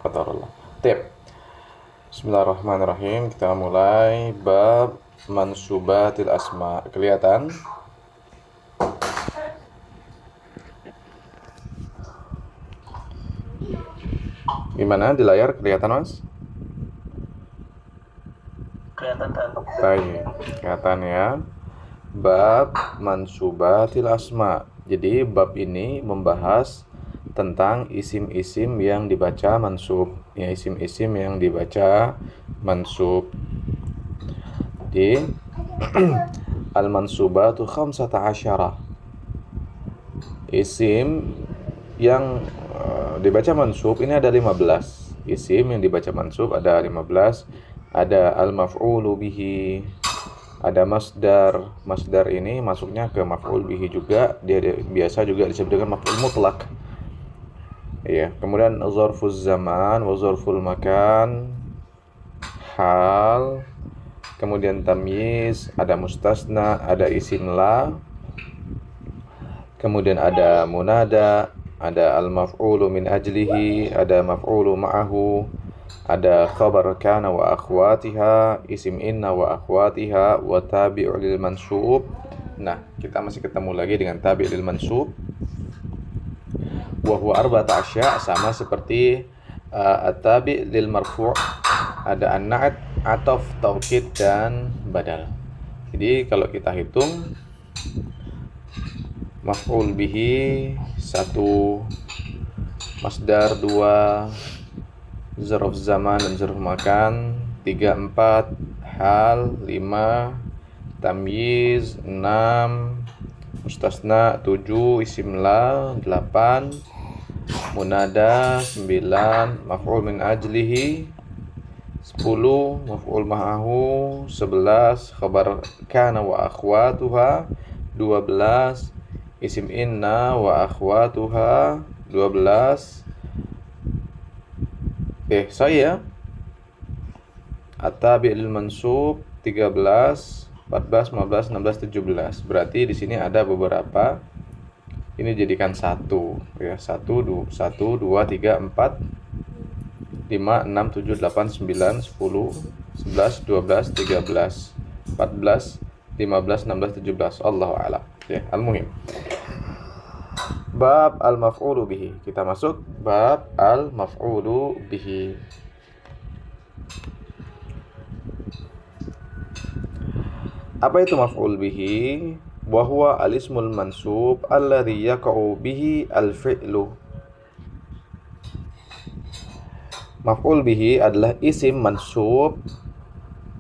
qadarullah. Tip. Bismillahirrahmanirrahim. Kita mulai bab mansubatil asma. Kelihatan? Gimana di layar, kelihatan Mas? Kelihatan kan? Baik, kelihatan ya. Bab mansubatil asma. Jadi bab ini membahas tentang isim-isim yang dibaca mansub. Ya, isim-isim yang dibaca mansub. Di al-mansubatu 15. Isim yang dibaca mansub ini ada 15. Isim yang dibaca mansub ada 15. Ada al-maf'ulu bihi, ada masdar. Masdar ini masuknya ke maf'ul bihi juga. Dia biasa juga disebut dengan maf'ul mutlak. Ya, kemudian zarfuz zaman wa zarful makan, hal, kemudian tamyiz, ada mustasna, ada isim la, kemudian ada munada, ada al-maf'ulu min ajlihi, ada maf'ulu ma'ahu, ada khabar kana wa akhwatiha, isim inna wa akhwatiha, wa tabi'u lil mansub. Nah, kita masih ketemu lagi dengan tabi' lil mansub. Wa huwa arba'ata asya', sama seperti at-tabi' lil marfu'. Ada an-na'at, ataf, taukid, dan badal. Jadi kalau kita hitung, maf'ul bihi 1, masdar 2, zarf zaman dan zarf makan 3, 4, hal 5, tamyiz 6, mustasna 7, isim la 8, munada 9, maf'ul min ajlihi 10, maf'ul ma'ahu 11, khabar kana wa akhwatuha 12, isim inna wa akhwatuha 12. Saya at-tabi' lil mansub 13, 14, 15, 16, 17. Berarti di sini ada beberapa. Ini jadikan 1 ya. 1, 2, 3, 4, 5, 6, 7, 8, 9, 10, 11, 12, 13, 14, 15, 16, 17. Allahu a'lam. Ya, al-muhim. Bab al-maf'ulu bihi. Kita masuk bab al-maf'ulu bihi. Apa itu maf'ul bihi? Wa huwa al-ismul mansub alladhi yaqa'u bihi al-fi'lu. Maf'ul bihi adalah isim mansub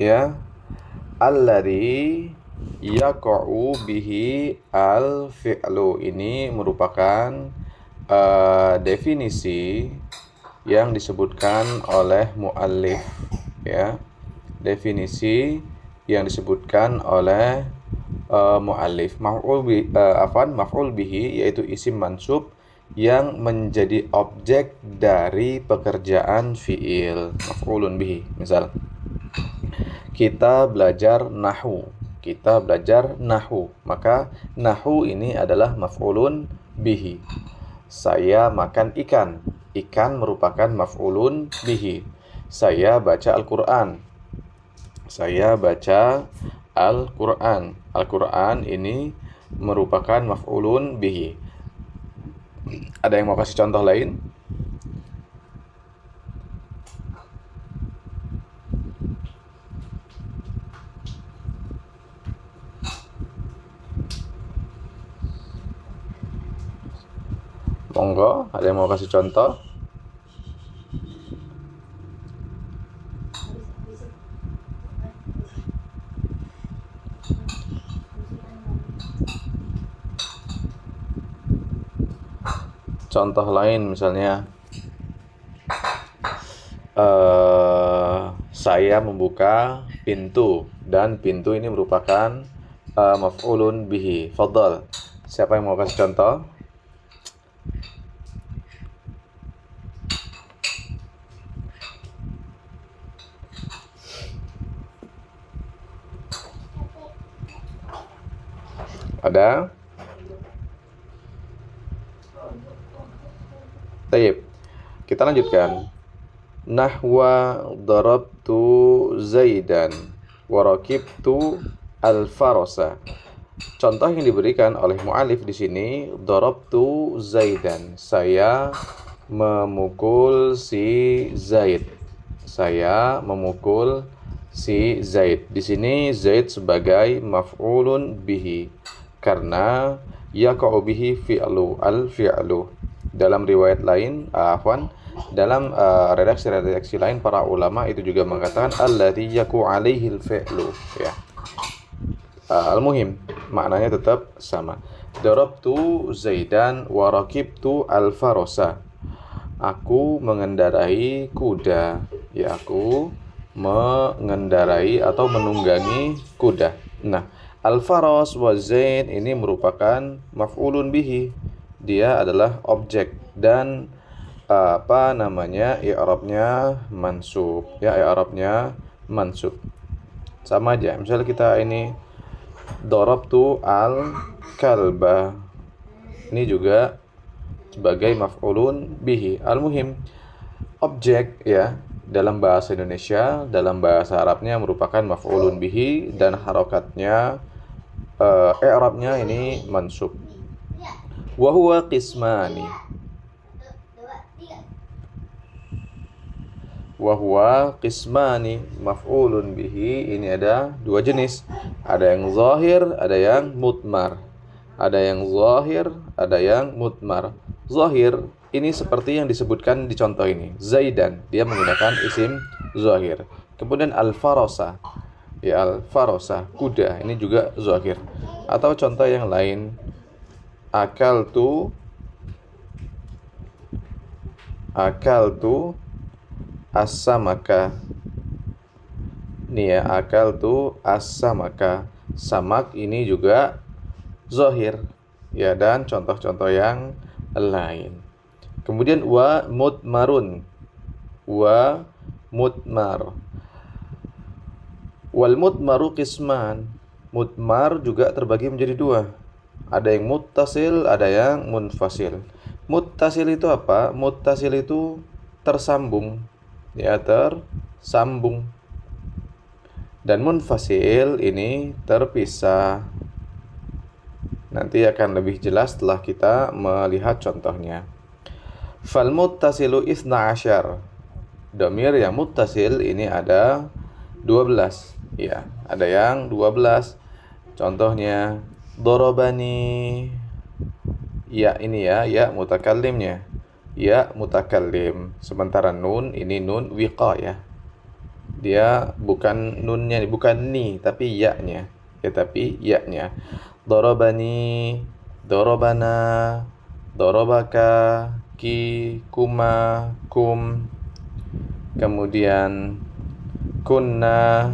ya, alladhi yaqa'u bihi al-fi'lu. Ini merupakan definisi yang disebutkan oleh muallif ya. Definisi yang disebutkan oleh muallif. Maf'ul bihi yaitu isim mansub yang menjadi objek dari pekerjaan fi'il. Maf'ulun bihi. Misal kita belajar nahwu. Maka nahwu ini adalah maf'ulun bihi. Saya makan ikan. Ikan merupakan maf'ulun bihi. Saya baca Al-Qur'an. Al-Qur'an ini merupakan maf'ulun bihi. Ada yang mau kasih contoh lain? Monggo, ada yang mau kasih contoh? Contoh lain misalnya saya membuka pintu, dan pintu ini merupakan maf'ulun bihi. Fadhal. Siapa yang mau kasih contoh? Ada? Baik. Kita lanjutkan. nahwa darabtu Zaidan wa rakibtu al-farasa. Contoh yang diberikan oleh mu'alif di sini, darabtu Zaidan, saya memukul si Zaid. Saya memukul si Zaid. Di sini Zaid sebagai maf'ulun bihi karena yaqa'u bihi fi'lu, al-fi'lu. Dalam riwayat lain, dalam redaksi-redaksi lain para ulama itu juga mengatakan alladzi yaqa'u alaihi al-fi'lu, ya. Al-muhim, maknanya tetap sama. Darabtu Zaidan wa rakibtu al-farasa. Aku mengendarai kuda. Ya, aku mengendarai atau menunggangi kuda. Nah, al-faras wa Zaid ini merupakan maf'ulun bihi. Dia adalah objek dan i'rabnya mansub. Ya, i'rabnya mansub. Sama aja. Misalnya kita ini darabtu al-kalba. Ini juga sebagai maf'ulun bihi. Al-muhim, objek ya dalam bahasa Indonesia, dalam bahasa Arabnya merupakan maf'ulun bihi dan harokatnya i'rabnya ini mansub. Wa huwa qismani. Wa huwa qismani, maf'ulun bihi ini ada dua jenis. Ada yang zahir, ada yang mudmar. Ada yang zahir, ada yang mudmar. Zahir ini seperti yang disebutkan di contoh ini. Zaidan, dia menggunakan isim zahir. Kemudian al-farasa. Ya, al-farasa, kuda, ini juga zahir. Atau contoh yang lain, akaltu as-samaka. Nih ya, akaltu as-samaka. Samak ini juga zahir. Ya, dan contoh-contoh yang lain. Kemudian wa mudmarun. Wa mudmar. Wal mudmaru qisman. Mudmar juga terbagi menjadi dua. Ada yang muttasil, ada yang munfasil. Muttasil itu apa? Muttasil itu tersambung. Ya, tersambung. Dan munfasil ini terpisah. Nanti akan lebih jelas setelah kita melihat contohnya. Fal muttasilu isna asyar. Dhamir yang muttasil ini ada 12. Ya, ada yang 12. Contohnya dorobani. Ya, ini ya mutakallimnya. Ya mutakallim. Sementara nun ini nun wiqayah. Dia bukan nunnya, bukan ni, tapi ya-nya. Ya, tapi ya-nya. Dorobani, dorobana, dorobaka, ki, kuma, kum. Kemudian kunna,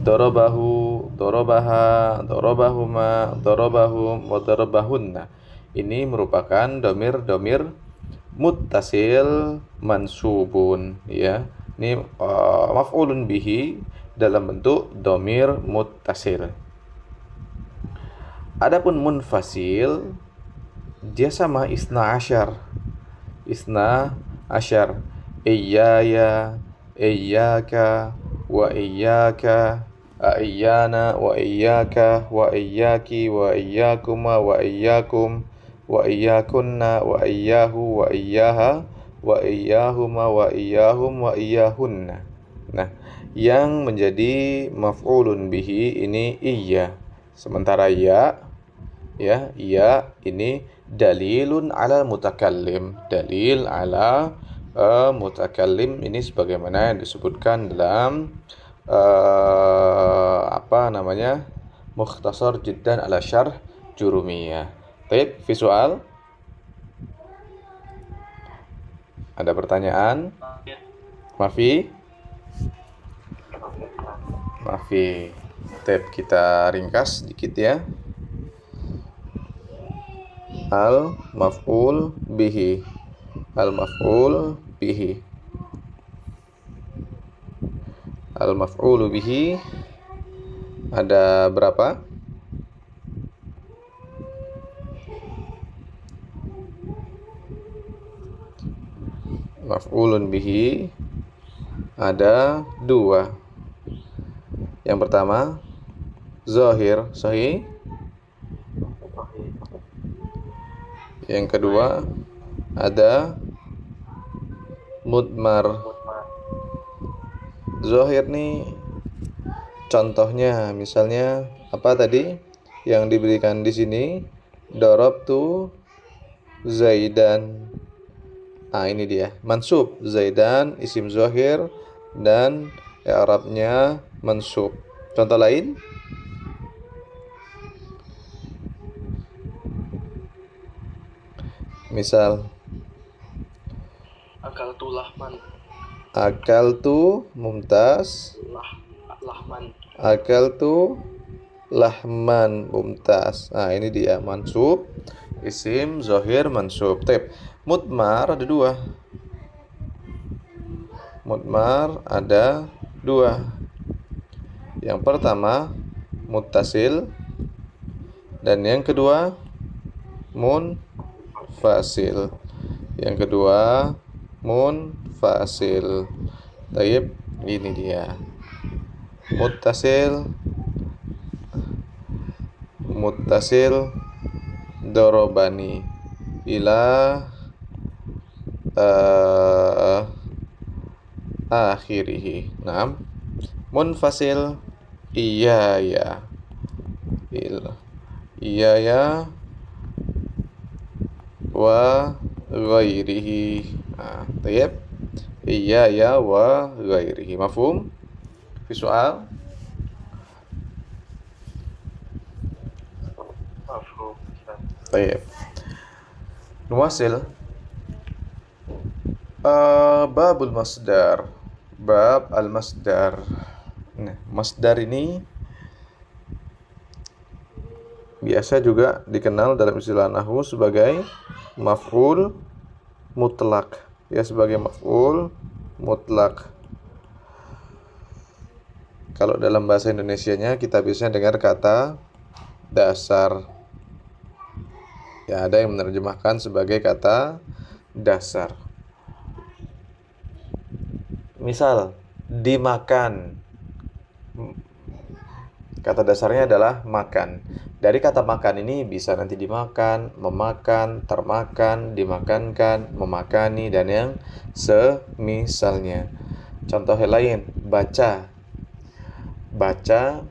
dorobahu, dorobaha, dorobahuma, dorobahum, wa dorobahunna. Ini merupakan domir muttasil mansubun, ya. Ini maf'ulun bihi dalam bentuk domir muttasil. Adapun munfasil, dia sama isna asyar. Isna asyar. Iyaya, iyaka, wa iyaka, iyana, wa iyaka, wa iyaki, wa iyakuma, wa iyakum, wa iyakunna, wa iyahu, wa iyaha, wa iyahuma, wa iyahum, wa iyahunna. Nah, yang menjadi maf'ulun bihi ini iya. Sementara ya ini dalilun ala mutakallim. Dalil ala mutakallim ini sebagaimana yang disebutkan dalam Mukhtasar Jiddan ala Syarh Jurumiyah. Baik, visual. Ada pertanyaan? Mafi? Tab kita ringkas sedikit ya. Al-maf'ul bihi. Al-maf'ul bihi. Al-maf'ul bihi ada berapa? Maf'ulun bihi ada dua. Yang pertama zahir, sahih. Yang kedua ada mudmar. Zahir nih contohnya misalnya apa tadi yang diberikan di sini? Darabtu Zaidan. Ah, ini dia. Mansub Zaidan isim zahir dan i'rabnya mansub. Contoh lain? Misal Akaltu lahman. akaltu mumtaz. Lahman. Akaltu lahman mumtaz. Nah, ini dia mansub isim zahir mansub. Tep. Mudmar ada dua. Mudmar ada dua. Yang pertama muttasil dan yang kedua munfasil. Yang kedua munfasil. Taib, ini dia. Muttasil dorobani ila akhirih. Naam. Munfasil iya ya wa ghairihi. Nah, tayyib. Iya ya wa ghairihi. Mafhum? Fi soal? Mafhum. Tayyib. Nuwasil. Babul masdar. Bab al-masdar. Nah, masdar ini biasa juga dikenal dalam istilah nahwu sebagai maf'ul mutlak. Ya, sebagai maf'ul mutlak. Kalau dalam bahasa Indonesianya kita biasanya dengar kata dasar. Ya, ada yang menerjemahkan sebagai kata dasar. Misal, dimakan. Kata dasarnya adalah makan. Dari kata makan ini bisa nanti dimakan, memakan, termakan, dimakankan, memakani, dan yang semisalnya. Contoh lain, baca. Baca.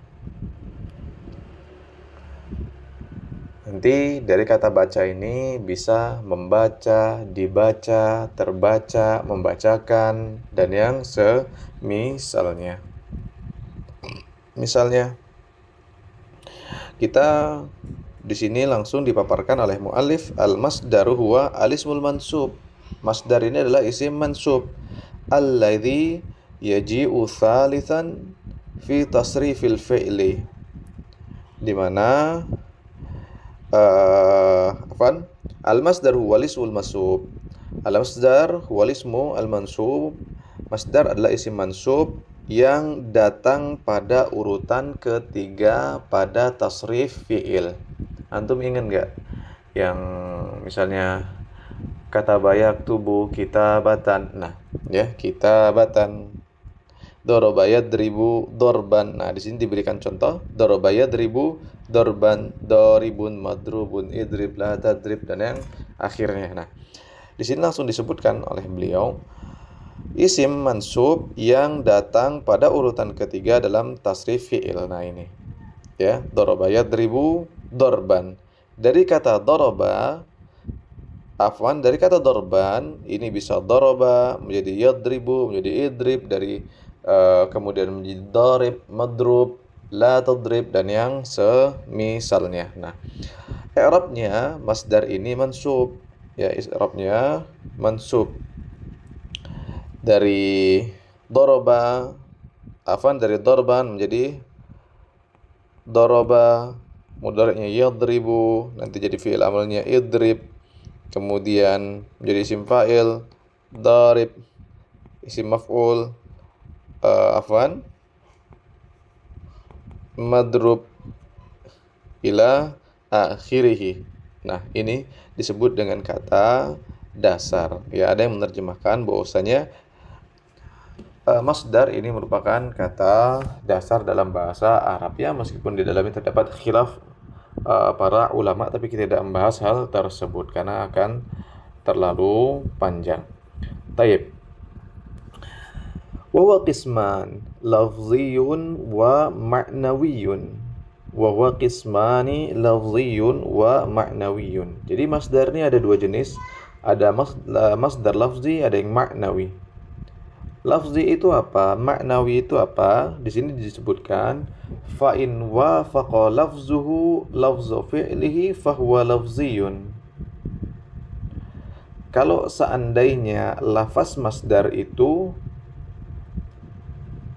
Nanti dari kata baca ini bisa membaca, dibaca, terbaca, membacakan, dan yang semisalnya. Misalnya, kita di sini langsung dipaparkan oleh muallif al-masdaru huwa al-ismul mansub. Masdar ini adalah isim mansub alladzi yaji'u thalithan fi tasrifil fi'li, di mana al-masdar huwa al-ismul mansub. Al-masdar huwa al-ismu al-mansub. Masdar adalah isim mansub yang datang pada urutan ketiga pada tasrif fi'il. Antum ingat nggak yang misalnya kata bayak tubuh kitabatan. Nah, ya, kitabatan. Daraba yadribu dorban. Nah, di sini diberikan contoh daraba yadribu dorban, doribun, madrubun, idrib, la tadrib, dan yang akhirnya. Nah, di sini langsung disebutkan oleh beliau isim mansub yang datang pada urutan ketiga dalam tasrif fi'il. Nah, ini ya, daraba yadribu dorban. Dari kata daraba, dari kata dorban ini bisa daraba menjadi yadribu, menjadi idrib, dari kemudian menjadi darib, madrub, la tadrib, dan yang semisalnya. Nah, i'rabnya masdar ini mansub. Ya, i'rabnya mansub. Dari daraba, dari dorban menjadi daraba, mudhari'nya yadribu, nanti jadi fi'il amalnya idrib, kemudian menjadi isim fa'il darib, isim maf'ul madrub ila akhirih. Nah, ini disebut dengan kata dasar. Ya, ada yang menerjemahkan bahwasanya Masdar ini merupakan kata dasar dalam bahasa Arab ya, meskipun di dalamnya terdapat khilaf para ulama, tapi kita tidak membahas hal tersebut karena akan terlalu panjang. Taib. Wa huwa qisman lafziyun wa ma'nawiyun. Wa huwa qismani lafziyun wa ma'nawiyun. Jadi masdar ini ada dua jenis, ada masdar lafzi, ada yang ma'nawi. Lafzi itu apa? Ma'nawi itu apa? Di sini disebutkan fa in wafaqa lafzuhu lafzu fi'lihi fahuwa lafziyun. Kalau seandainya lafaz masdar itu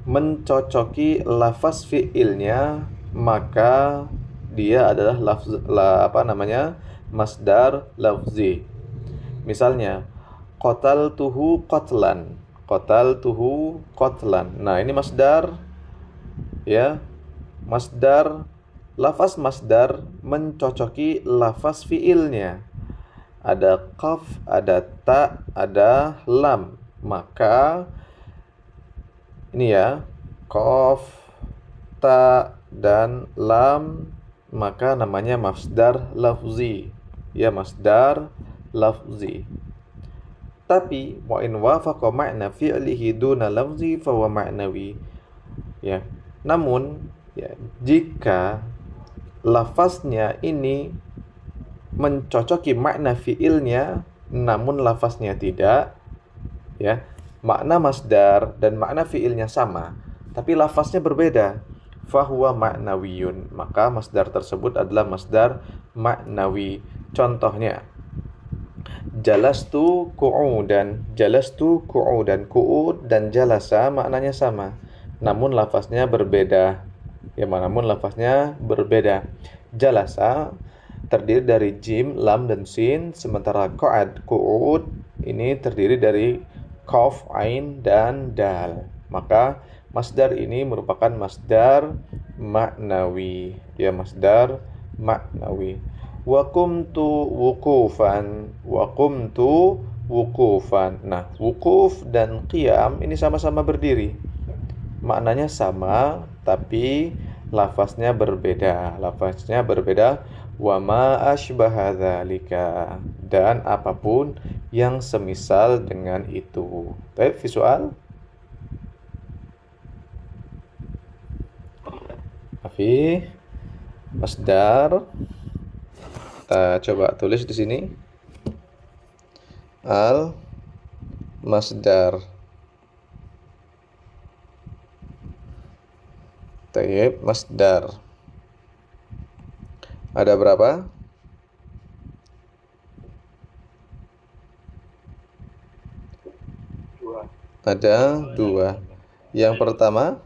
mencocoki lafaz fi'ilnya, maka dia adalah masdar lafzi. Misalnya qataltuhu qatlan. Qataltuhu qatlan. Nah, ini masdar ya. Masdar, lafaz masdar mencocoki lafaz fi'ilnya. Ada qaf, ada ta, ada lam. Maka ini ya, qaf, ta, dan lam, maka namanya masdar lafzi. Ya, masdar lafzi. Tapi wa in wafaqa ma'na fi'lihi duna lafzi fa huwa ma'nawi. Ya. Namun ya, jika lafaznya ini mencocoki makna fi'ilnya namun lafaznya tidak, ya, makna masdar dan makna fi'ilnya sama tapi lafaznya berbeda, fahuwa ma'nawiyun, maka masdar tersebut adalah masdar ma'nawi. Contohnya jalastu qu'udan. Jalastu qu'udan. Qu'ud dan jalasa maknanya sama namun lafaznya berbeda. Ya, namun lafaznya berbeda. Jalasa terdiri dari jim, lam, dan sin, sementara qu'ud ini terdiri dari qaf, ain, dan dal. Maka masdar ini merupakan masdar ma'nawi. Ya, masdar ma'nawi. Wa qumtu wukufan. Wa qumtu wukufan. Nah, wukuf dan qiyam ini sama-sama berdiri. Maknanya sama, tapi lafaznya berbeda. Lafaznya berbeda. Wa ma asbaha dzalika, dan apapun yang semisal dengan itu. Baik, visual. Afi, masdar. Kita coba tulis di sini. Al masdar. Tayyib, masdar. Ada berapa? Dua. Ada dua. Yang pertama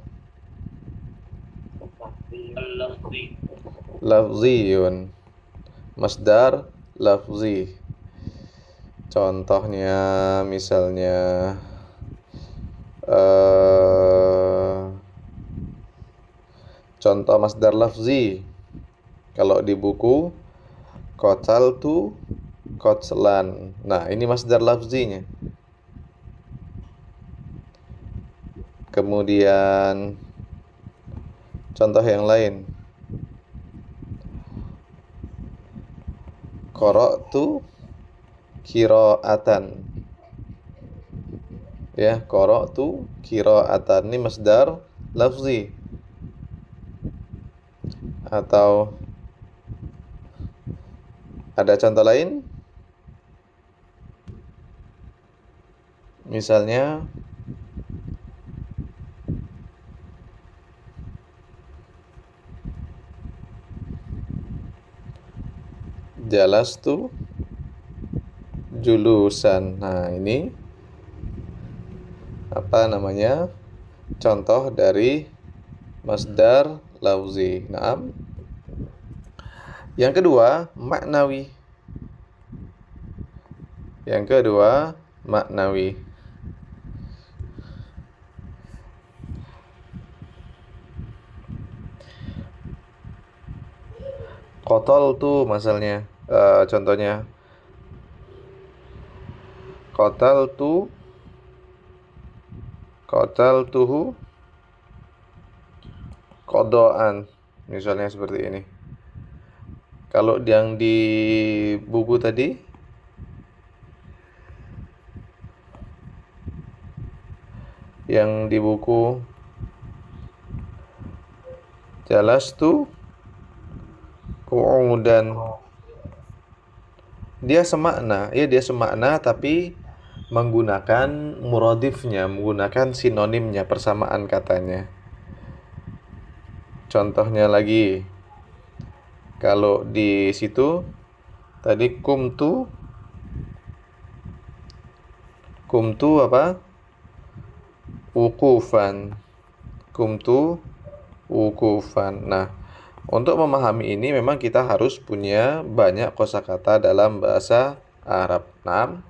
lafziyun. Masdar lafzi. Contohnya misalnya contoh masdar lafzi. Kalau di buku qataltu qatlan. Nah, ini masdar lafzinya. Kemudian contoh yang lain. Qara'tu qira'atan. Ya, qara'tu qira'atan, ini masdar lafzi. Atau ada contoh lain? Misalnya jalastu julusan. Nah, ini apa namanya? Contoh dari masdar lafzi. Naam. Yang kedua, maknawi. Yang kedua, maknawi. Qataltu misalnya, contohnya qataltu Qataltuhu qadaan. Misalnya seperti ini. Kalau yang di buku tadi, yang di buku jalastu qu'udan. Dia semakna, ya dia semakna tapi menggunakan muradifnya, menggunakan sinonimnya, persamaan katanya. Contohnya lagi, kalau di situ tadi kumtu apa? Wukufan. Kumtu wukufan. Nah, untuk memahami ini memang kita harus punya banyak kosakata dalam bahasa Arab. Nah,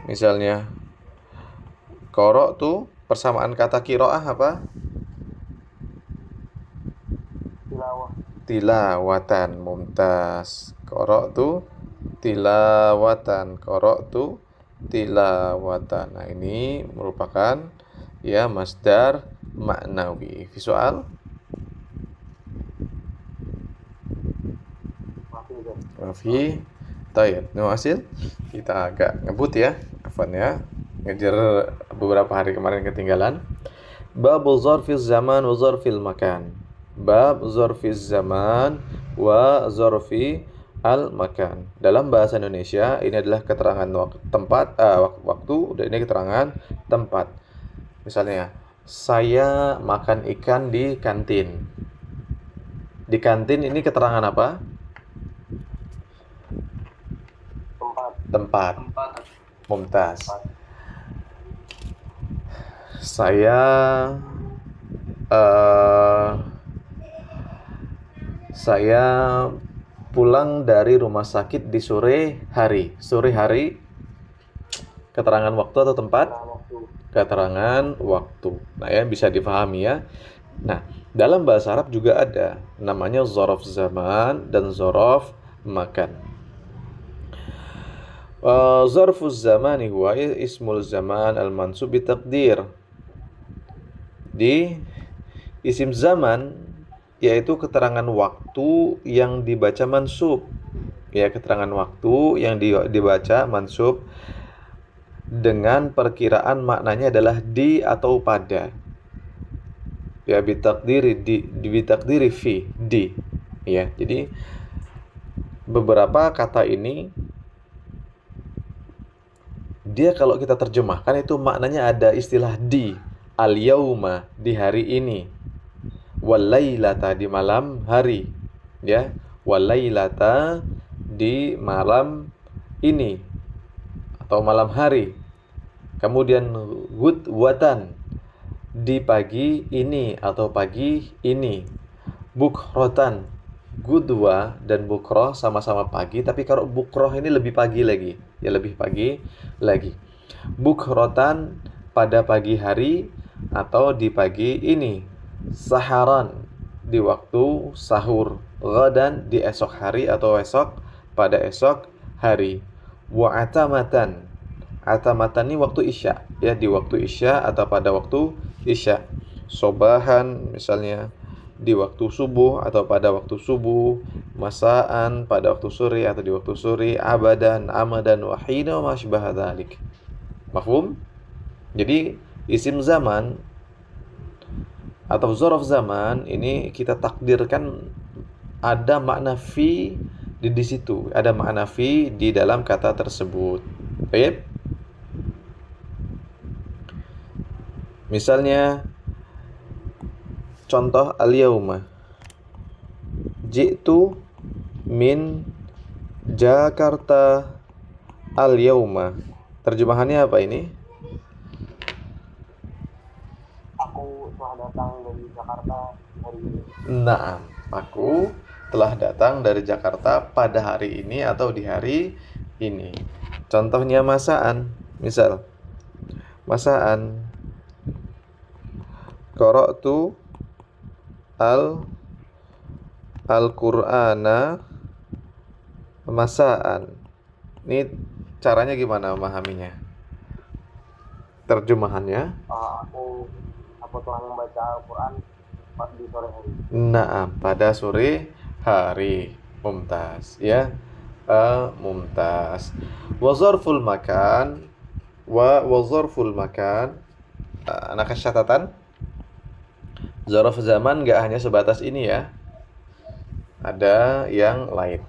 misalnya qara'tu, persamaan kata qiraah apa? Tilawah. Tilawatan. Mumtaz. Qara'tu tilawatan. Qara'tu tilawatan. Nah, ini merupakan ya masdar maknawi. Visual. Rafi. Tayyib. No hasil. Kita agak ngebut ya. Afwan ya. Ngejar beberapa hari kemarin ketinggalan. Bab zarfiz zaman wa zarfil makan. Bab zarfiz zaman wa zarfi al makan. Dalam bahasa Indonesia ini adalah keterangan waktu dan ini keterangan tempat. Misalnya, saya makan ikan di kantin. Di kantin ini keterangan apa? Tempat. Mumtaz. Saya pulang dari rumah sakit di sore hari. Sore hari keterangan waktu atau tempat? Keterangan waktu. Nah ya, bisa dipahami ya. Nah, dalam bahasa Arab juga ada namanya zorof zaman dan zorof makan. Zarfuz zamani huwa ismul zaman al-mansub bitaqdir. Di isim zaman yaitu keterangan waktu yang dibaca mansub. Ya, keterangan waktu yang dibaca mansub dengan perkiraan maknanya adalah di atau pada. Ya, bitaqdiri fi di. Ya, jadi beberapa kata ini dia kalau kita terjemahkan itu maknanya ada istilah di, al-yauma, di hari ini, walailata, di malam hari, ya, walailata, di malam ini atau malam hari. Kemudian ghudwatan, di pagi ini atau pagi ini. Bukrotan, gudwa dan bukroh sama-sama pagi, tapi kalau bukroh ini lebih pagi lagi, ya lebih pagi lagi. Bukrotan, pada pagi hari atau di pagi ini. Saharan, di waktu sahur. Ghadan, di esok hari atau esok pada esok hari. Wa atamatan, atamatan ini waktu isya, ya di waktu isya atau pada waktu isya. Sobahan misalnya di waktu subuh atau pada waktu subuh. Masaan, pada waktu sore atau di waktu sore. Abadan, amadan, wahina wa masybaha dzalik. Mafhum? Jadi isim zaman atau zorof zaman ini kita takdirkan ada makna fi di situ, ada makna fi di dalam kata tersebut. Baik. Misalnya contoh al-yauma. Ji'tu min Jakarta al-yauma. Terjemahannya apa ini? Aku telah datang dari Jakarta hari ini. Nah, aku telah datang dari Jakarta pada hari ini atau di hari ini. Contohnya masaan. Misal, masaan. Qara'tu Al-Qur'ana masaan. Ini caranya gimana memahaminya? Terjemahannya, Aku telah membaca Al-Quran di sore hari. naam, pada sore hari. Mumtaz, ya. Mumtaz. Wa zarful makan wa zarful makan. Anak catatan, zarf zaman nggak hanya sebatas ini ya. Ada yang lain.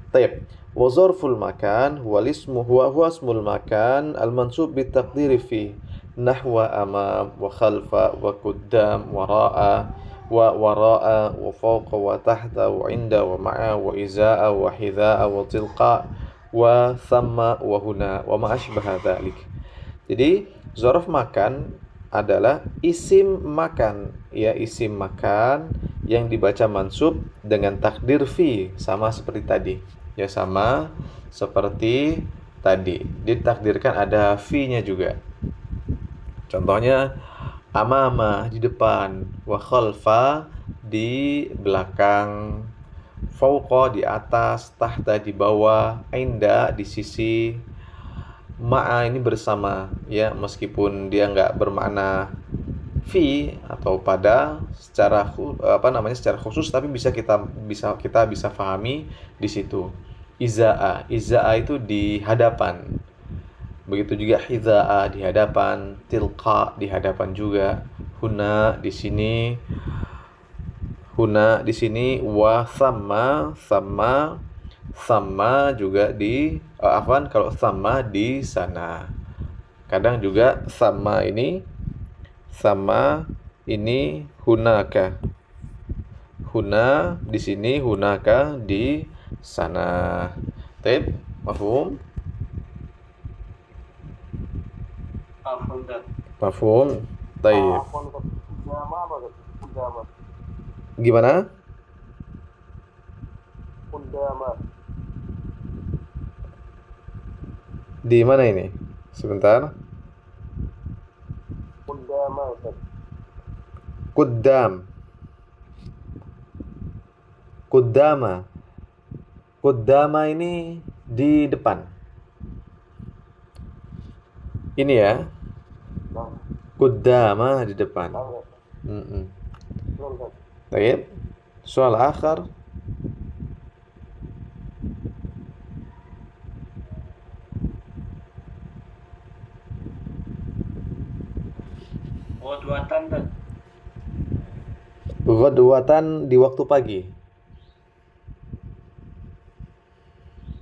Taib. Wa zarful makan huwa ismul makan al-mansub bitaqdiri fi nahwa amam wa khalfa wa quddam wa ra'a wa wara'a wa fawqa wa tahta wa inda wa ma'a wa iza'a wa hidha'a wa tilqa wa thamma wa huna wa ma ashbaha dhalik. Jadi zorof makan adalah isim makan, ya, isim makan yang dibaca mansub dengan takdir fi, sama seperti tadi. Ya, sama seperti tadi. Ditakdirkan ada fi-nya juga. Contohnya amama di depan, wa khalfa di belakang, fauqa di atas, tahta di bawah, inda di sisi, ma'a ini bersama, ya, meskipun dia nggak bermakna fi atau pada secara secara khusus, tapi kita bisa pahami di situ. Izaa itu di hadapan, begitu juga hidza'a di hadapan, tilqa di hadapan juga, huna di sini, wa sama juga di kalau sama di sana. Kadang juga sama ini hunaka. Huna di sini, hunaka di sana. Taib, mafhum? Mafhum? Taib. Gimana? Di mana ini? Sebentar. Kuddam. Kuddama ini di depan. Ini ya. Kuddama di depan. Baik. Soal akhir. Ghadwatan di waktu pagi.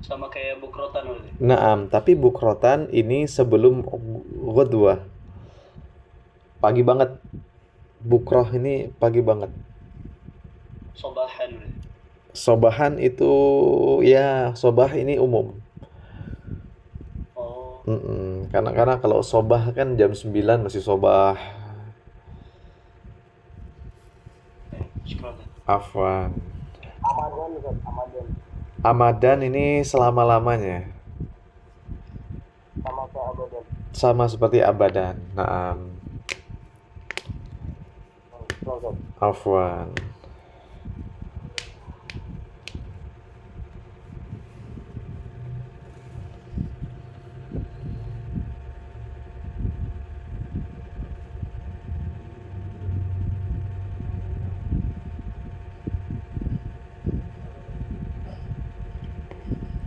Sama kayak bukrotan berarti. Naam, tapi bukrotan ini sebelum ghadwah. Pagi banget. Bukroh ini pagi banget. Sobahan berarti. Sobahan itu ya, sobah ini umum. Oh. Karena kalau sobah kan jam 9 masih sobah. Afwan. Amadan ini selama-lamanya. Sama seperti abadan. Naam. Afwan.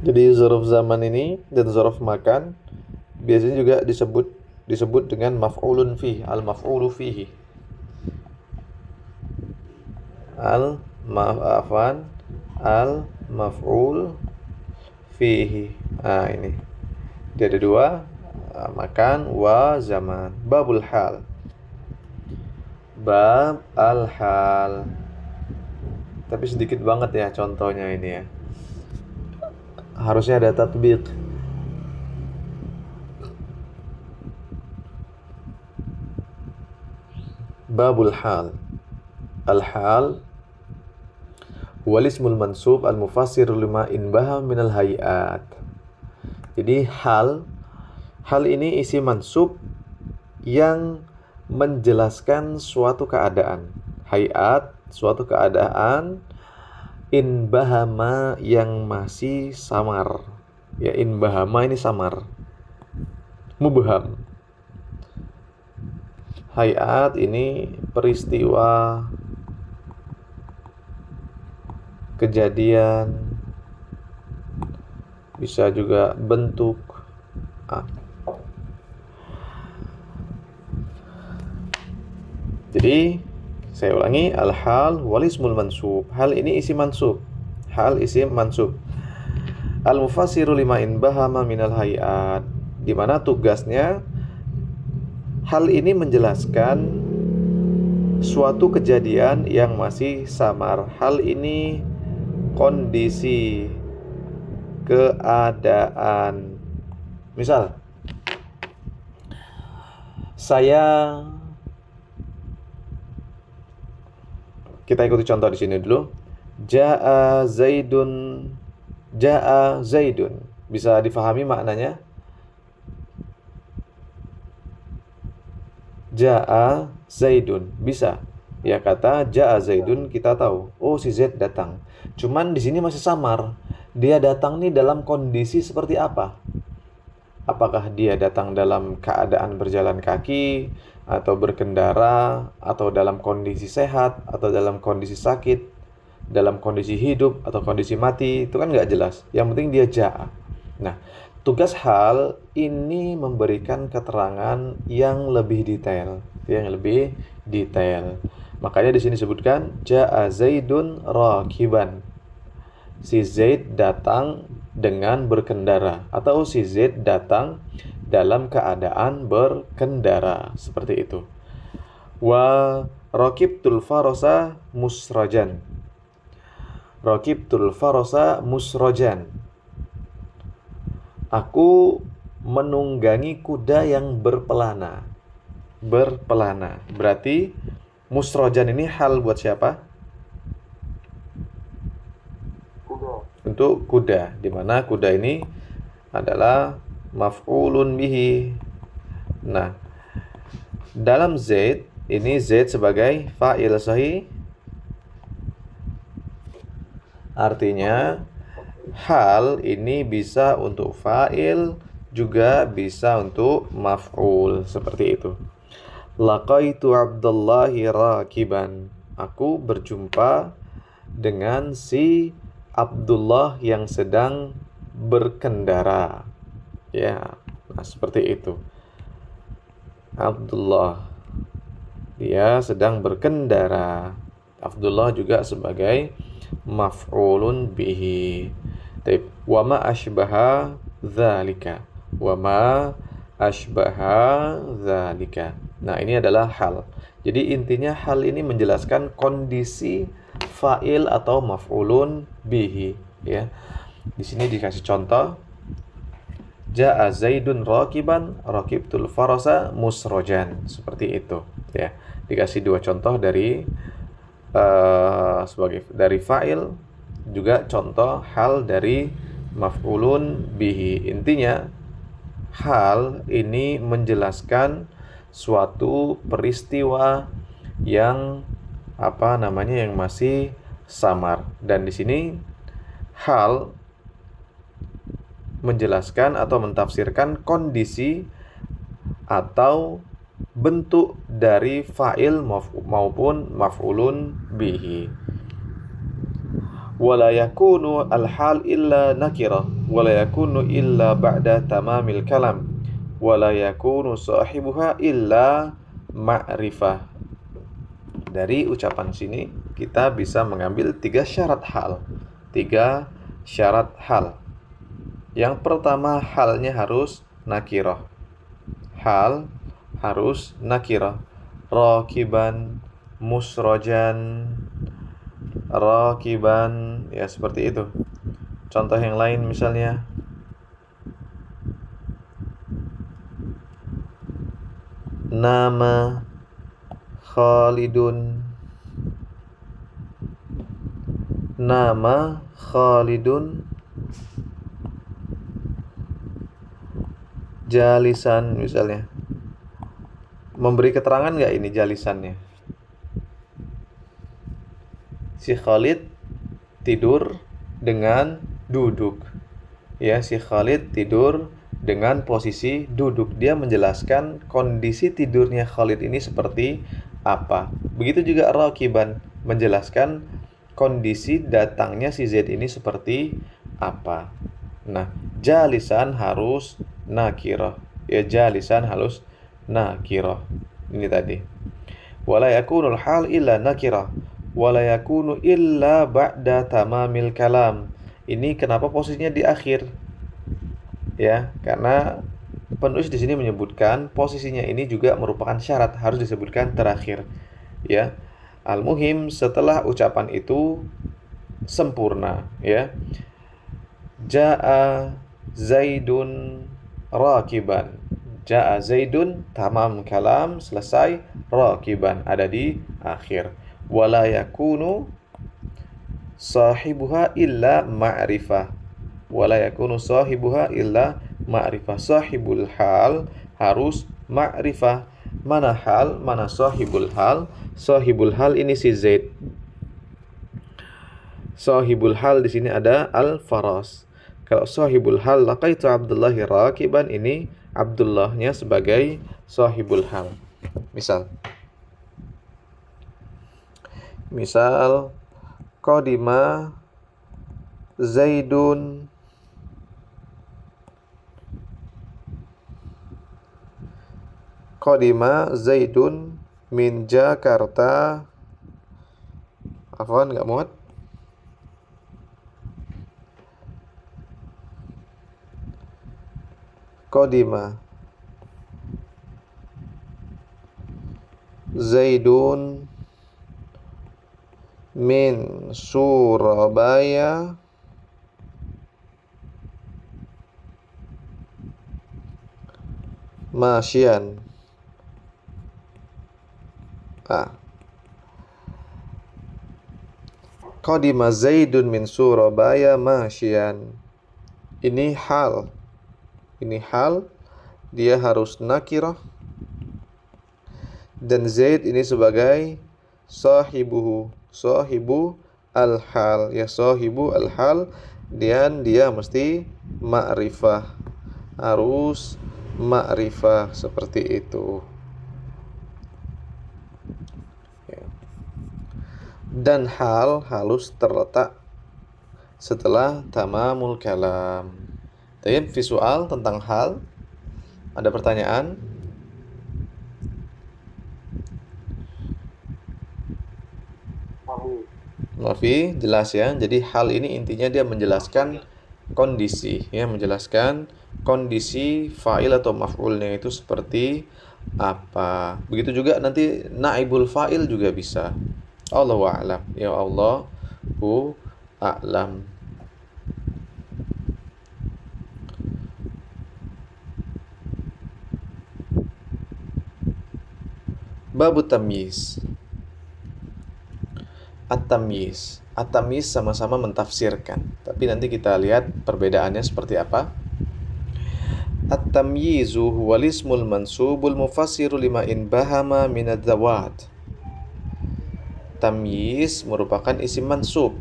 Jadi zarf zaman ini dan zarf makan biasanya juga disebut dengan maf'ulun fihi, al-maf'ulu fihi. Al-maf'ul fihi. Ini. Dia ada dua, makan wa zaman. Babul hal. Bab al-hal. Tapi sedikit banget ya contohnya ini ya. Harusnya ada tatbiq. Babul hal. Al-hal huwa ismul mansub al-mufassir lima inbaha minal hayat. Jadi hal ini isi mansub yang menjelaskan suatu keadaan. Hayat, suatu keadaan, inbahama yang masih samar. Ya, inbahama ini samar. Mubham. Hayat ini peristiwa, kejadian, bisa juga bentuk. Jadi saya ulangi, al-hal wal ismul mansub. Hal ini isim mansub. Hal isim mansub. Al-mufassiru lima in bahama minal hayat, di mana tugasnya hal ini menjelaskan suatu kejadian yang masih samar. Hal ini kondisi, keadaan. Misal, kita ikuti contoh di sini dulu. Ja'a Zaidun. Bisa difahami maknanya? Ja'a Zaidun. Bisa. Ya, kata Ja'a Zaidun kita tahu, oh si Zaid datang. Cuman di sini masih samar. Dia datang nih dalam kondisi seperti apa? Apakah dia datang dalam keadaan berjalan kaki, atau berkendara, atau dalam kondisi sehat, atau dalam kondisi sakit, dalam kondisi hidup, atau kondisi mati? Itu kan nggak jelas. Yang penting dia ja'a. Nah, tugas hal ini memberikan keterangan yang lebih detail. Makanya di sini disebutkan ja'a Zaidun rakiban. Si Zaid datang dengan berkendara, atau si Zaid datang dalam keadaan berkendara, seperti itu. Wa raqibtul farasa musrajan. Raqibtul farasa musrajan. Aku menunggangi kuda yang berpelana. Berarti musrajan ini hal buat siapa? Untuk kuda, di mana kuda ini adalah maf'ulun bihi. Nah, dalam Zaid ini Zaid sebagai fa'il sahih. Artinya hal ini bisa untuk fa'il, juga bisa untuk maf'ul, seperti itu. Laqaitu Abdullahi rakiban. Aku berjumpa dengan si Abdullah yang sedang berkendara. Ya, nah seperti itu. Abdullah, dia sedang berkendara. Abdullah juga sebagai maf'ulun bihi. Taib. Wa ma ashbaha dzalika. Nah, ini adalah hal. Jadi intinya hal ini menjelaskan kondisi fa'il atau maf'ulun bihi, ya. Di sini dikasih contoh. Ja'a Zaidun rakiban, raqibtul farasa musrajan. Seperti itu, ya. Dikasih dua contoh dari dari fa'il, juga contoh hal dari maf'ulun bihi. Intinya hal ini menjelaskan suatu peristiwa yang yang masih samar. Dan di sini hal menjelaskan atau mentafsirkan kondisi atau bentuk dari fa'il maupun maf'ulun bihi. Wala yakunu al-hal illa nakirah, wala yakunu illa ba'da tamamil kalam, wala yakunu sahibuha illa ma'rifah. Dari ucapan sini kita bisa mengambil 3 syarat hal. Yang pertama, halnya harus nakirah. Hal harus nakirah. Rakiban, musrojan, rakiban, ya seperti itu. Contoh yang lain misalnya, nama Khalidun. Nama Khalidun. Jalisan misalnya. Memberi keterangan nggak ini jalisannya? Si Khalid tidur dengan duduk. Ya, si Khalid tidur dengan posisi duduk. Dia menjelaskan kondisi tidurnya Khalid ini seperti apa. Begitu juga rakiban, menjelaskan kondisi datangnya si Zaid ini seperti apa. Nah, jalisan harus nakirah. Ya, jalisan harus nakirah. Ini tadi. Wala yakunul hal illa nakirah. Wala yakunu illa ba'da tamamil kalam. Ini kenapa posisinya di akhir? Ya, karena penulis di sini menyebutkan posisinya ini juga merupakan syarat, harus disebutkan terakhir. Ya. Al-muhim, setelah ucapan itu sempurna, ya. Ja'a Zaidun rakiban. Ja'a Zaidun, tamam kalam, selesai, rakiban, ada di akhir. Wala yakunu sahibuha illa ma'rifah. Wala yakunu sahibuha illa ma'rifah. Sahibul hal harus ma'rifah. Mana hal, mana sahibul hal? Sahibul hal ini si Zaid. Sahibul hal di sini ada al-faras. Kalau sahibul hal laqaitu Abdullahi rakiban, ini Abdullahnya sebagai sahibul hal. Misal qadima Zaidun min Jakarta. Afwan, enggak muat. Qadima Zaidun min Surabaya masyian. Qadima Zaidun min Surabaya masyian. Ini hal. Dia harus nakirah. Dan Zaid ini sebagai sahibu al-hal. Ya, sahibu al-hal. Dan dia mesti ma'rifah. Harus ma'rifah seperti itu. Ya. Dan hal harus terletak setelah tamamul kalam. Tayyib, visual tentang hal. Ada pertanyaan? Novi, jelas ya. Jadi hal ini intinya dia menjelaskan kondisi, ya, menjelaskan kondisi fa'il atau maf'ulnya itu seperti apa. Begitu juga nanti naibul fa'il juga bisa. Allahu a'lam. Ya, Allahu a'lam. Babu tamyiz. At-tamyiz. At-tamyiz sama-sama mentafsirkan, tapi nanti kita lihat perbedaannya seperti apa. At-tamyizu huwal ismul mansubul mufassiru lima in bahama minad zawat. Tamyiz merupakan isim mansub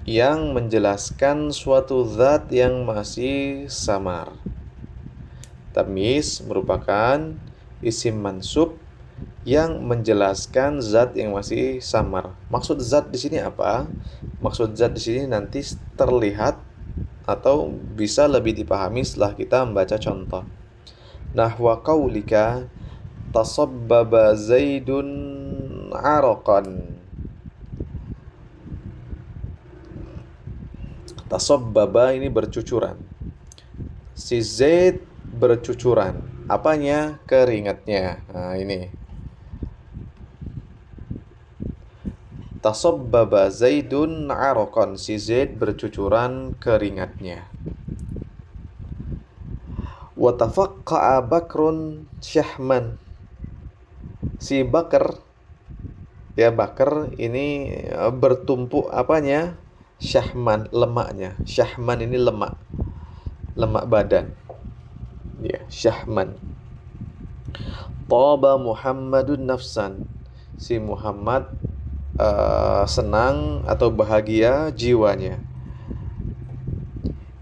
yang menjelaskan suatu zat yang masih samar. Tamyiz merupakan isim mansub yang menjelaskan zat yang masih samar. Maksud zat di sini apa? Maksud zat di sini nanti terlihat atau bisa lebih dipahami setelah kita membaca contoh. Nahwa qaulika tasabbaba Zaidun araqan. Tasabbaba ini bercucuran. Si Zaid bercucuran. Apanya? Keringatnya. Nah, ini. Tasabbaba Zaidun araqan. Si Zaid bercucuran keringatnya. Wa tafaqqa'a Bakrun syahman. Si Bakar, ya, Bakar ini bertumpuk apanya? Syahman, lemaknya. Syahman ini lemak badan. Ya, syahman. Taba Muhammadun nafsan. Si Muhammad senang atau bahagia jiwanya.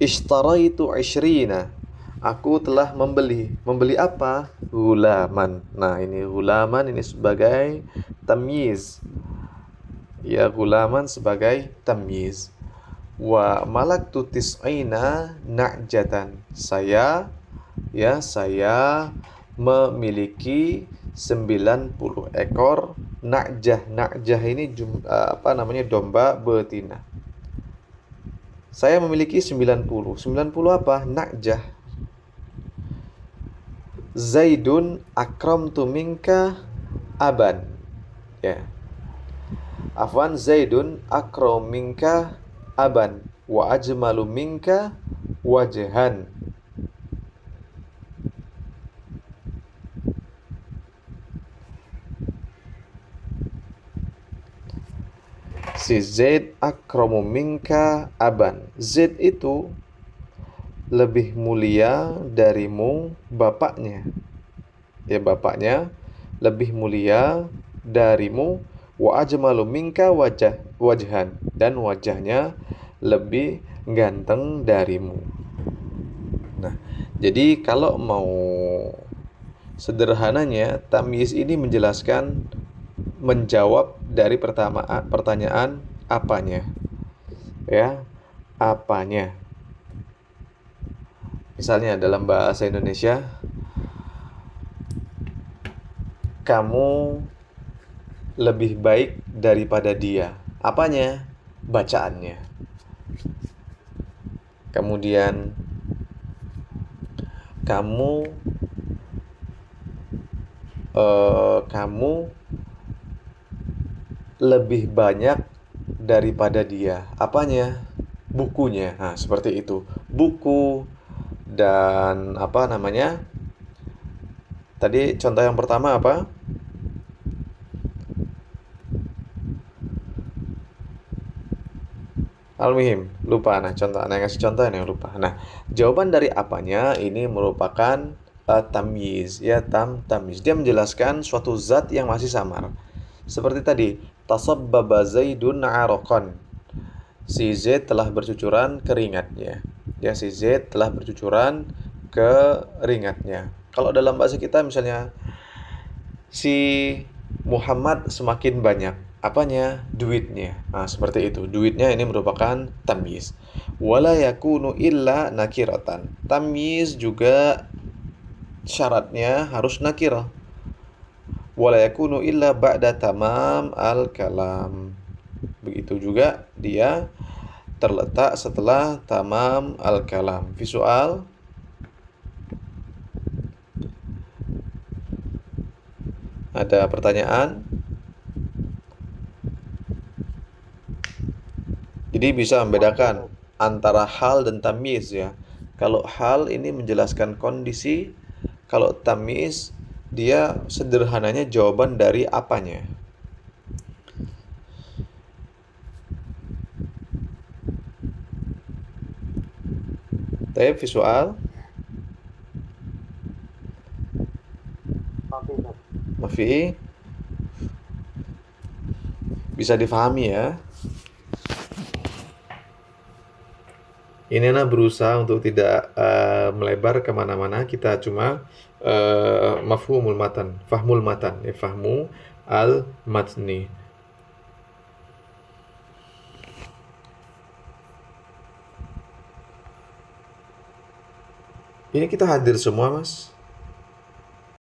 Ishtaraitu 20. Aku telah membeli. Membeli apa? Hulaman. Nah, ini hulaman ini sebagai tamyiz. Ya, hulaman sebagai tamyiz. Wa malaktu tis'ina na'jatan. Saya memiliki 90 ekor na'jah. Na'jah ini domba betina. Saya memiliki 90. 90 apa? Na'jah. Zaidun akramtu minka aban. Ya. Afwan, Zaidun akram minka aban wa ajmalu minka wajhan. Si Zaid akramu minka aban. Zaid itu lebih mulia darimu bapaknya. Ya, bapaknya lebih mulia darimu. Wa ajmalu minka wajhan, dan wajahnya lebih ganteng darimu. Nah, jadi kalau mau sederhananya, tamyiz ini menjawab dari pertanyaan apanya. Ya, apanya. Misalnya dalam bahasa Indonesia, kamu lebih baik daripada dia. Apanya? Bacaannya. Kemudian kamu lebih banyak daripada dia. Apanya? Bukunya. Nah, seperti itu. Buku dan tadi contoh yang pertama apa? Al-Muhim, lupa. Nah, ngasih contoh yang lupa. Nah, jawaban dari apanya ini merupakan tamyiz, ya, tamyiz. Dia menjelaskan suatu zat yang masih samar. Seperti tadi, tasabbaba Zaidun 'araqan. Si Z telah bercucuran keringatnya. Ya, si Z telah bercucuran keringatnya. Kalau dalam bahasa kita misalnya si Muhammad semakin banyak. Apanya? Duitnya. Nah, seperti itu. Duitnya ini merupakan tamyiz. Wala yakunu illa nakiratan. Tamyiz juga syaratnya harus nakirah. Wala yakunu illa ba'da tamam al-kalam. Begitu juga dia terletak setelah tamam al-kalam. Visual. Ada pertanyaan? Jadi bisa membedakan antara hal dan tamyiz, ya. Kalau hal ini menjelaskan kondisi, kalau tamyiz dia sederhananya jawaban dari apanya. Taib visual. Mafi. Bisa difahami, ya. Inilah berusaha untuk tidak melebar kemana-mana. Kita cuma mafhumul matan, fahmul matan, ya, fahmu al-matni. Ini kita hadir semua, Mas.